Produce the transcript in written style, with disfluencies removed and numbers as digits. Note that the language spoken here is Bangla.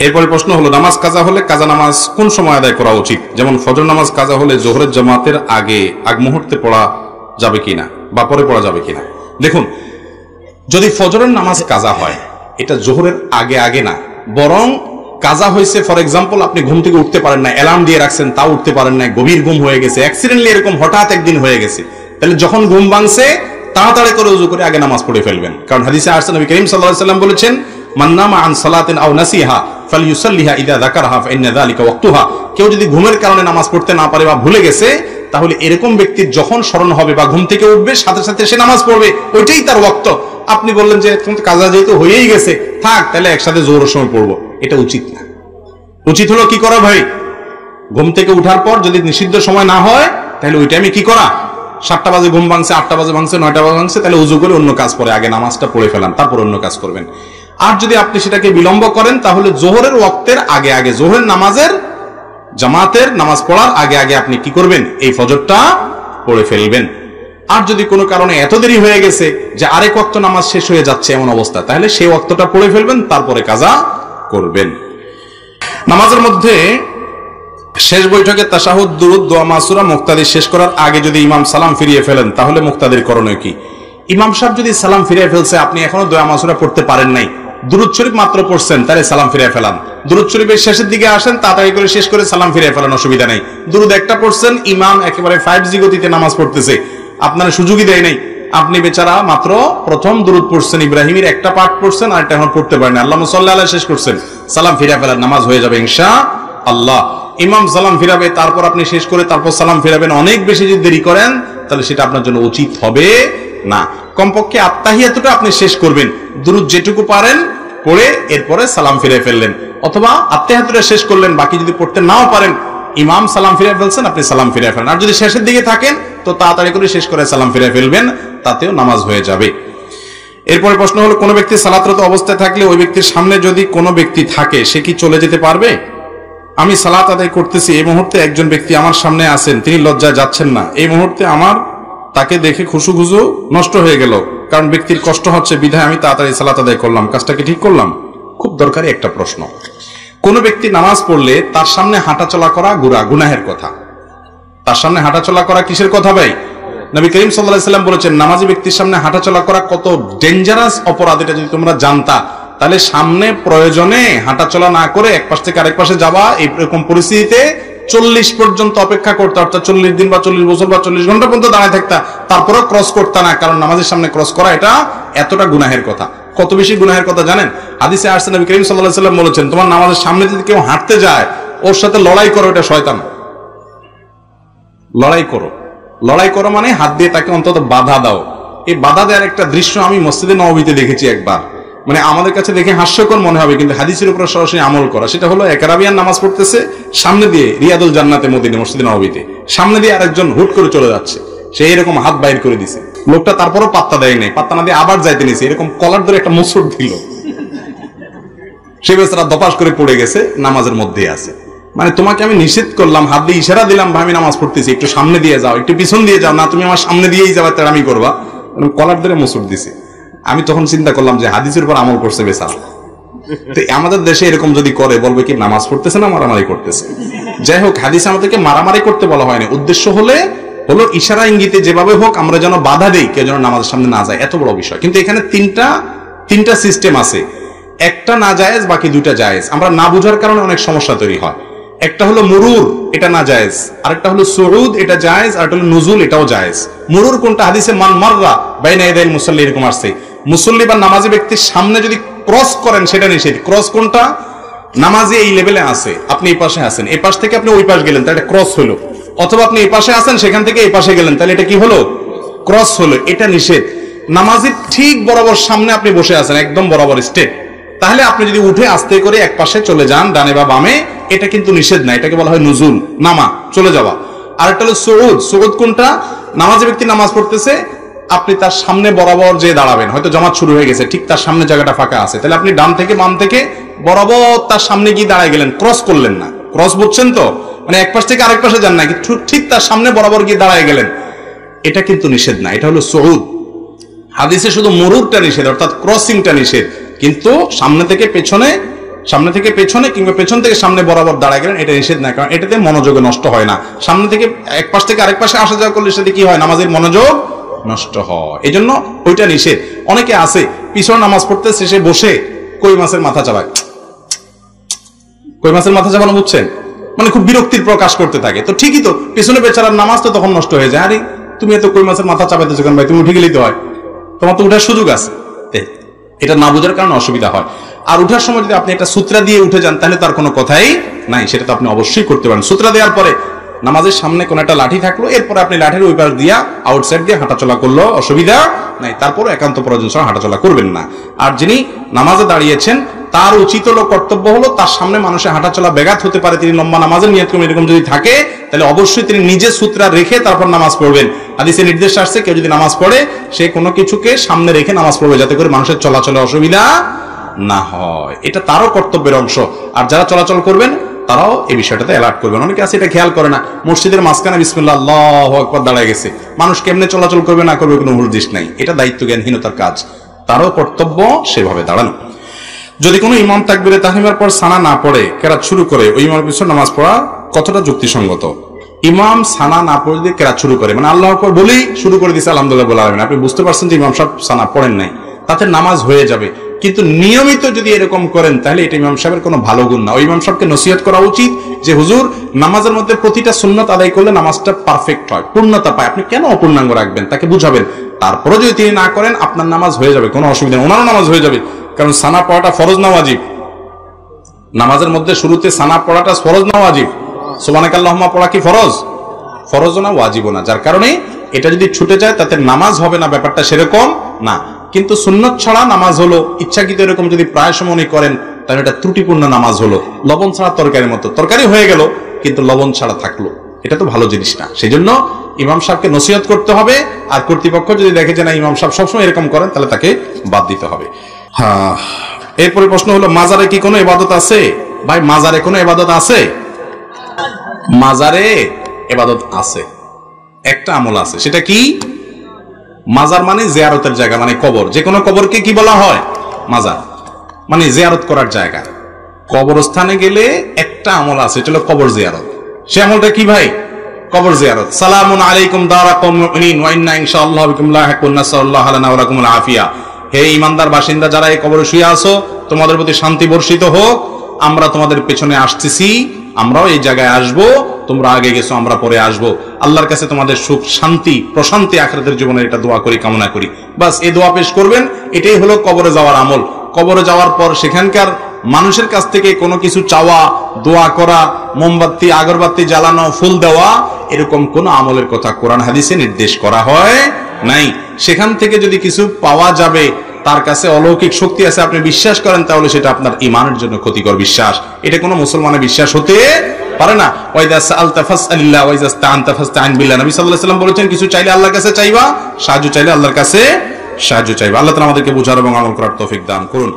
এরপরে প্রশ্ন হলো, নামাজ কাজা হলে কাজা নামাজ কোন সময় আদায় করা উচিত? যেমন ফজর নামাজ কাজা হলে জোহরের জামাতের আগ মুহূর্তে পড়া যাবে কিনা বা পরে পড়া যাবে কিনা? দেখুন, যদি ফজরের নামাজ কাজা হয়, এটা জোহরের আগে না, বরং কাজা হয়েছে ফর এক্সাম্পল আপনি ঘুম থেকে উঠতে পারেন না, অ্যালার্ম দিয়ে রাখছেন তাও উঠতে পারেন না, গভীর ঘুম হয়ে গেছে, অ্যাক্সিডেন্টলি এরকম হঠাৎ একদিন হয়ে গেছে, তাহলে যখন ঘুম ভাঙছে তাড়াতাড়ি করে ওযু করে আগে নামাজ পড়ে ফেলবেন। কারণ হাদিসে আসছে, নবী করিম সাল্লাল্লাহু আলাইহি ওয়াসাল্লাম বলেছেন, মান নামা আন সালাতিন আও নাসিহা ফালইউসাল্লিহা ইযা যাকারহা ফাইন্না যালিকা ওয়াক্তুহা। কেউ যদি ঘুমের কারণে নামাজ পড়তে না পারে বা ভুলে গেছে, তাহলে এরকম ব্যক্তির যখন স্মরণ হবে বা ঘুম থেকে উঠবে সাথে সাথে সে নামাজ পড়বে, ওইটাই তার ওয়াক্ত। আপনি বললেন যে তুমি তো কাজা যেহেতু হয়েই গেছে, থাক তাহলে একসাথে জোহরের সময় পড়বো, এটা উচিত না। উচিত হলো কি করা ভাই, ঘুম থেকে উঠার পর যদি নিষিদ্ধ সময় না হয় তাহলে ওই টাইমে কি করা, 7টা বাজে ঘুম ভাঙছে, 8টা বাজে ভাঙছে, 9টা বাজে ভাঙছে, তাহলে উযু করে অন্য কাজ করে আগে নামাজটা পড়ে ফেলান, তারপর অন্য কাজ করবেন। আর যদি আপনি সেটাকে বিলম্ব করেন তাহলে জোহরের ওয়াক্তের আগে জোহরের নামাজের জামাতের নামাজ পড়ার আগে আপনি কি করবেন, এই ফজরটা পড়ে ফেলবেন। আর যদি কোনো কারণে এত দেরি হয়ে গেছে যে আরেক ওয়াক্ত নামাজ শেষ হয়ে যাচ্ছে এমন অবস্থা, তাহলে সেই ওয়াক্তটা পড়ে ফেলবেন, তারপরে কাজা করবেন। নামাজের মধ্যে শেষ বৈঠকে তাশাহুদ, দুরুদ, দোয়া, মাসুরা মুক্তাদি শেষ করার আগে যদি ইমাম সালাম ফিরিয়ে ফেলেন তাহলে মুক্তাদির করণীয় কি? ইমাম সাহেব যদি সালাম ফিরিয়ে ফেলছে, আপনি এখনো দোয়া মাসুরা পড়তে পারেন নাই, দুরুদ শরীফ মাত্র পড়ছেন, তাহলে সালাম ফিরিয়ে ফেলান। দুরুদ শরীফের শেষের দিকে আসেন, তাড়াতাড়ি করে শেষ করে সালাম ফিরিয়ে ফেলান, অসুবিধা নেই। দুরুদ একটা পড়ছেন, ইমাম একেবারে 5G গতিতে নামাজ পড়তেছে, আপনারা সুযোগই দেয় নাই, আপনি বেচারা মাত্র প্রথম দুরুদ পড়ছেন, ইব্রাহিমের একটা পাঠ পড়ছেন, আর একটা এখন পড়তে পারেন, আল্লাহুম্মা সাল্লি আলা শেষ করছেন, সালাম ফিরিয়ে ফেলান, নামাজ হয়ে যাবে ইনশাআল্লাহ। ইমাম সালাম ফিরাবে, তারপর আপনি শেষ করে তারপর সালাম ফিরাবেন, অনেক বেশি যদি দেরি করেন তাহলে সেটা আপনার জন্য উচিত হবে না। কমপক্ষে আত্তাহিয়াতুটা আপনি শেষ করবেন, দুরুদ যেটুকু পারেন পড়ে এরপরে সালাম ফিরিয়ে ফেললেন, অথবা আত্তাহিয়াতুটা শেষ করলেন, বাকি যদি পড়তে নাও পারেন, ইমাম সালাম ফিরিয়ে ফেলছেন, আপনি সালাম ফিরিয়ে ফেলেন। আর যদি শেষের দিকে থাকেন তো তাড়াতাড়ি করে শেষ করে সালাম ফিরিয়ে ফেলবেন, তাতেও নামাজ হয়ে যাবে। এরপরে প্রশ্ন হলো, কোনো ব্যক্তি সালাতরত অবস্থায় থাকলে ওই ব্যক্তির সামনে যদি কোনো ব্যক্তি থাকে, সে কি চলে যেতে পারবে? আমি সালাত আদায় করতেছি, এই মুহূর্তে একজন ব্যক্তি আমার সামনে আছেন, তিনি লজ্জায় যাচ্ছেন না, এই মুহূর্তে আমার তাকে দেখে খুশু নষ্ট হয়ে গেল, কারণ ব্যক্তির কষ্ট হচ্ছে, বিধায় আমি তাড়াতাড়ি সালাত আদায় করলাম, কাজটা কি ঠিক করলাম? খুব দরকারি একটা প্রশ্ন। কোন ব্যক্তি নামাজ পড়লে তার সামনে হাঁটাচলা করা গুনাহের কথা। তার সামনে হাঁটাচলা করা কিসের কথা ভাই? নবী করিম সাল্লাল্লাহু আলাইহি ওয়াসাল্লাম বলেছেন, নামাজি ব্যক্তির সামনে হাঁটাচলা করা কত ডেঞ্জারাস অপরাধ, এটা যদি তোমরা জানতা তাহলে সামনে প্রয়োজনে হাঁটাচলা না করে এক পাশ থেকে আরেক পাশে যাওয়া, এরকম পরিস্থিতিতে 40 পর্যন্ত অপেক্ষা করতে, অর্থাৎ 40 দিন বা 40 বছর বা 40 ঘন্টা পর্যন্ত দাঁড়ায় থাকতা, তারপরেও ক্রস করতা না, কারণ নামাজের সামনে ক্রস করা এটা এতটা গুনাহের কথা। কত বেশি গুনাহের কথা জানেন? হাদিসে আসছে, নবী করিম সাল্লাল্লাহু আলাইহি ওয়াসাল্লাম বলেছেন, তোমার নামাজের সামনে যদি কেউ হাঁটতে যায়, ওর সাথে লড়াই করো, এটা শয়তান। লড়াই করো মানে হাত দিয়ে তাকে অন্তত বাধা দাও। এই বাধা দেওয়ার একটা দৃশ্য আমি মসজিদে নববীতে দেখেছি একবার, মানে আমাদের কাছে দেখে হাস্যকর মনে হবে, কিন্তু হাদিসের উপর সরাসরি আমল করা। সেটা হলো, এক আরাবিয়ান নামাজ পড়তেছে, সামনে দিয়ে রিয়াদুল জান্নাতে মদিনা মসজিদে নববীতে সামনে দিয়ে আরেকজন হুট করে চলে যাচ্ছে, সে এরকম হাত বাইর করে দিছে, লোকটা তারপরও পাত্তা দেয় নাই, পাত্তা না দিয়ে আবার যাইতে নিছে, এরকম কলার ধরে একটা মুসুর দিল, সে বেচারা দপাস করে পড়ে গেছে, নামাজের মধ্যে আছে। মানে তোমাকে আমি নিষেধ করলাম, হাত দিয়ে ইশারা দিলাম, আমি নামাজ পড়তেছি, একটু সামনে দিয়ে যাও, একটু পিছন দিয়ে যাও, না তুমি আমার সামনে দিয়েই যাওয়ার তেড়ামি করবা, কলার ধরে মুসুর দিছে। আমি তখন চিন্তা করলাম যে হাদিসের উপর আমল করছে বেচারা। তো আমাদের দেশে এরকম যদি করে, বলবে কি নামাজ পড়তেছে না মারামারি করতেছে। যাই হোক, হাদিসে আমাদেরকে মারামারি করতে বলা হয়নি, উদ্দেশ্য হলো ইশারা ইঙ্গিতে যেভাবে হোক আমরা যেন বাধা দেই, কেউ যেন নামাজের সামনে না যায়, এত বড় বিষয়। কিন্তু এখানে তিনটা সিস্টেম আছে, একটা না জায়েজ, বাকি দুইটা জায়েজ। আমরা না বুঝার কারণে অনেক সমস্যা তৈরি হয়। একটা হলো মুরুর, এটা না জায়েজ, আরেকটা হলো সুউদ, এটা জায়েজ, আর একটা হলো নুজুল, এটাও জায়েজ। মুরুর কোনটা? হাদিসে মান মাররা বাইনা ইয়াদাইল মুসাল্লি এরকম আসছে, মুসল্লি বা নামাজি ব্যক্তির সামনে যদি ক্রস করেন সেটা নিষেধ। ক্রস কোনটা? নামাজি এই লেভেলে আছে, আপনি এই পাশে আছেন, এই পাশ থেকে আপনি ওই পাশ গেলেন, তাহলে এটা ক্রস হলো। অথবা আপনি এই পাশে আছেন, সেখান থেকে এই পাশে গেলেন, তাহলে এটা কি হলো? ক্রস হলো, এটা নিষেধ। নামাজি ঠিক বরাবর সামনে আপনি বসে আছেন, একদম বরাবর স্টেপ, তাহলে আপনি যদি উঠে আস্তে করে এক পাশে চলে যান, ডানে বা বামে, এটা কিন্তু নিষেধ না, এটাকে বলা হয় নুজুল, নামা, চলে যাওয়া। আর একটা হলো সুউদ। সুউদ কোনটা? নামাজি ব্যক্তি নামাজ পড়তেছে, আপনি তার সামনে বরাবর যে দাঁড়াবেন, হয়তো জামাত শুরু হয়ে গেছে, ঠিক তার সামনে জায়গাটা ফাঁকা আছে, তাহলে আপনি ডান থেকে বাম থেকে বরাবর তার সামনে গিয়ে দাঁড়ায় গেলেন, ক্রস করলেন না। ক্রস বুঝছেন তো? মানে এক পাশ থেকে আরেক পাশে যান না, ঠিক তার সামনে বরাবর গিয়ে দাঁড়ায় গেলেন, এটা কিন্তু নিষেধ না, এটা হলো সুউদ। হাদিসে শুধু মুরুরটা নিষেধ, অর্থাৎ ক্রসিংটা নিষেধ, কিন্তু সামনে থেকে পেছনে সামনে থেকে পেছনে কিংবা পেছন থেকে সামনে বরাবর দাঁড়ায় গেলেন, এটা নিষেধ না, কারণ এটাতে মনোযোগ নষ্ট হয় না। সামনে থেকে এক পাশ থেকে আরেক পাশে আসা যাওয়া করলে সেটা কি হয়, নামাজের মনোযোগ নষ্ট হয়, এই জন্য ওইটা নিষেধ। অনেকে আছে পিছনে নামাজ পড়তে শেষে বসে কই মাছের মাথা চাবায়, কই মাছের মাথা চাবানো বুঝছেন, মানে খুব বিরক্তির প্রকাশ করতে থাকে। তো ঠিকই তো, পিছনে বেচারার নামাজ তো তখন নষ্ট হয়ে যায়। আরে তুমি এত কই মাছের মাথা চাপাইতেছো কেন ভাই, তুমি উঠে গেলেই তো হয়, তোমার তো উঠার সুযোগ আছে। এটা না বোঝার কারণে অসুবিধা হয়। আর উঠার সময় যদি আপনি একটা সূত্রা দিয়ে উঠে যান তাহলে তার কোনো কথাই নাই, সেটা তো আপনি অবশ্যই করতে পারেন। সূত্রা দেওয়ার পরে নামাজের সামনে কোনো একটা লাঠি থাকলো, এরপরে আপনি লাঠির ওই পাশ দিয়া আউটসাইড দিয়ে হাঁটাচলা করলো, অসুবিধা নাই। তারপরে একান্ত প্রয়োজন ছাড়া হাঁটাচলা করবেন না। আর যিনি নামাজে দাঁড়িয়েছেন তার উচিত হলো, কর্তব্য হলো, তার সামনে মানুষের হাঁটাচলা ব্যাঘাত হতে পারে, তিনি লম্বা নামাজের নিয়ত করেন, এরকম যদি থাকে তাহলে অবশ্যই তিনি নিজে সূত্রা রেখে তারপর নামাজ পড়বেন। হাদিসে নির্দেশ আসছে কেউ যদি নামাজ পড়ে সে কোনো কিছুকে সামনে রেখে নামাজ পড়বে, যাতে করে মানুষের চলাচলে অসুবিধা না হয়। এটা তারও কর্তব্যের অংশ। আর যারা চলাচল করবেন তারাও এই বিষয়টাতে অ্যালার্ট করবেন। অনেকে আছে এটা খেয়াল করে না, মসজিদের মাঝখানে বিসমিল্লাহ আল্লাহু আকবার দাঁড়ায় গেছে, মানুষ কেমনে চলাচল করবে না করবে কোনো হুদিস নাই, এটা দায়িত্ব জ্ঞানহীনতার কাজ। তারও কর্তব্য সেভাবে দাঁড়ানো। যদি কোনো ইমাম তাকবীরে তাহরিমার পর সানা না পড়ে কেরাত শুরু করে, ওই ইমামের পিছনে নামাজ পড়া কতটা যুক্তিসঙ্গত? ইমাম সানা না পড়ে দিয়ে কেরাত শুরু করে, মানে আল্লাহু আকবার বলেই শুরু করে দিয়েছে আলহামদুলিল্লাহ বলে আলামিন, আপনি বুঝতে পারছেন যে ইমাম সাহেব সানা পড়েন নাই, তাতে নামাজ হয়ে যাবে। কিন্তু নিয়মিত যদি এরকম করেন তাহলে এটা ইমাম সাহেবের কোনো ভালো গুণ না। ওই ইমাম সাহেবকে নসিহত করা উচিত যে হুজুর, নামাজের মধ্যে প্রতিটা সুন্নত আদায় করলে নামাজটা পারফেক্ট হয়, পূর্ণতা পায়, আপনি কেন অপূর্ণাঙ্গ রাখবেন, তাকে বুঝাবেন। তারপরে যদি তিনি না করেন আপনার নামাজ হয়ে যাবে, কোনো অসুবিধা নেই, ওনারও নামাজ হয়ে যাবে। কারণ সানা পড়াটা ফরজ না ওয়াজিব? নামাজের মধ্যে শুরুতে সানা পড়াটা ফরজ না ওয়াজিব? সুবহানাকাল্লাহুম্মা পড়া কি ফরজ? ফরজও না ওয়াজিবও না। যার কারণে এটা যদি ছুটে যায় তাতে নামাজ হবে না, ব্যাপারটা সেরকম না। কিন্তু সুন্নত ছাড়া নামাজ হলো, ইচ্ছাকৃত এরকম যদি প্রায় সময় করেন তাহলে এটা ত্রুটিপূর্ণ নামাজ হলো। লবণ ছাড়া তরকারির মতো, তরকারি হয়ে গেল কিন্তু লবণ ছাড়া থাকলো, এটা তো ভালো জিনিস না। সেই জন্য ইমাম সাহেবকে নসিহত করতে হবে। আর কর্তৃপক্ষ যদি দেখে যে না ইমাম সাহেব সবসময় এরকম করেন তাহলে তাকে বাদ দিতে হবে। হ্যাঁ, এরপরে প্রশ্ন হলো মাজারে কি কোনো ইবাদত আছে? ভাই মাজারে কোনো ইবাদত আছে? মাজারে ইবাদত আছে, একটা আমল আছে। সেটা কি? মাজার মানে জিয়ারতের জায়গা, মানে কবর। যে কোনো কবরকে কি বলা হয়? মাজার, মানে জিয়ারত করার জায়গা। কবরস্থানে গেলে একটা আমল আছে, এটা হলো কবর জিয়ারত। সে আমলটা কি ভাই? কবর জিয়ারত। সালামুন আলাইকুম দারা কওমিন মুমিনিন ওয়া ইন্না ইনশাআল্লাহু বিকুম লাহিকুন, নাসাল্লাহু লানা ওয়া লাকুমুল আফিয়া। হে ঈমানদার বাসিন্দা যারা এই কবরে শুয়ে আছো, তোমাদের প্রতি শান্তি বর্ষিত হোক। আমরা তোমাদের পেছনে আসতেছি, আমরাও এই জায়গায় আসব, তোমরা আগে গেছো, আমরা পরে আসব। আল্লাহর কাছে তোমাদের সুখ শান্তি প্রশান্তি আখিরাতের জীবনে এটা দোয়া করি, কামনা করি। বাস এই দোয়া পেশ করবেন, এটাই হলো কবরে যাওয়ার আমল। কবরে যাওয়ার পর সেখানকার মানুষের কাছ থেকে কোনো কিছু চাওয়া, দোয়া করা, মোমবাতি আগরবাতি জ্বালানো, ফুল দেওয়া, এরকম কোন আমলের কথা কোরআন হাদিসে নির্দেশ করা হয় নাই। সেখান থেকে যদি কিছু পাওয়া যাবে, তার কাছে অলৌকিক শক্তি আছে, আপনি বিশ্বাস করেন, তাহলে সেটা আপনার ঈমানের জন্য ক্ষতিকর বিশ্বাস। এটা কোনো মুসলমানের বিশ্বাস হতে পারে না। ওয়াইদা সাআলতা ফাসআলিল্লাহ ওয়াইদা ইসতাআনতা ফাসতাইন বিল্লাহ। নবী সাল্লাল্লাহু আলাইহি ওয়াসাল্লাম বলেছেন, কিছু চাইলে আল্লাহর কাছে চাইবা, সাহায্য চাইলে আল্লাহর কাছে সাহায্য চাইবা। আল্লাহ তাআলা আমাদেরকে বুঝার এবং আমল করার তৌফিক দান করুন।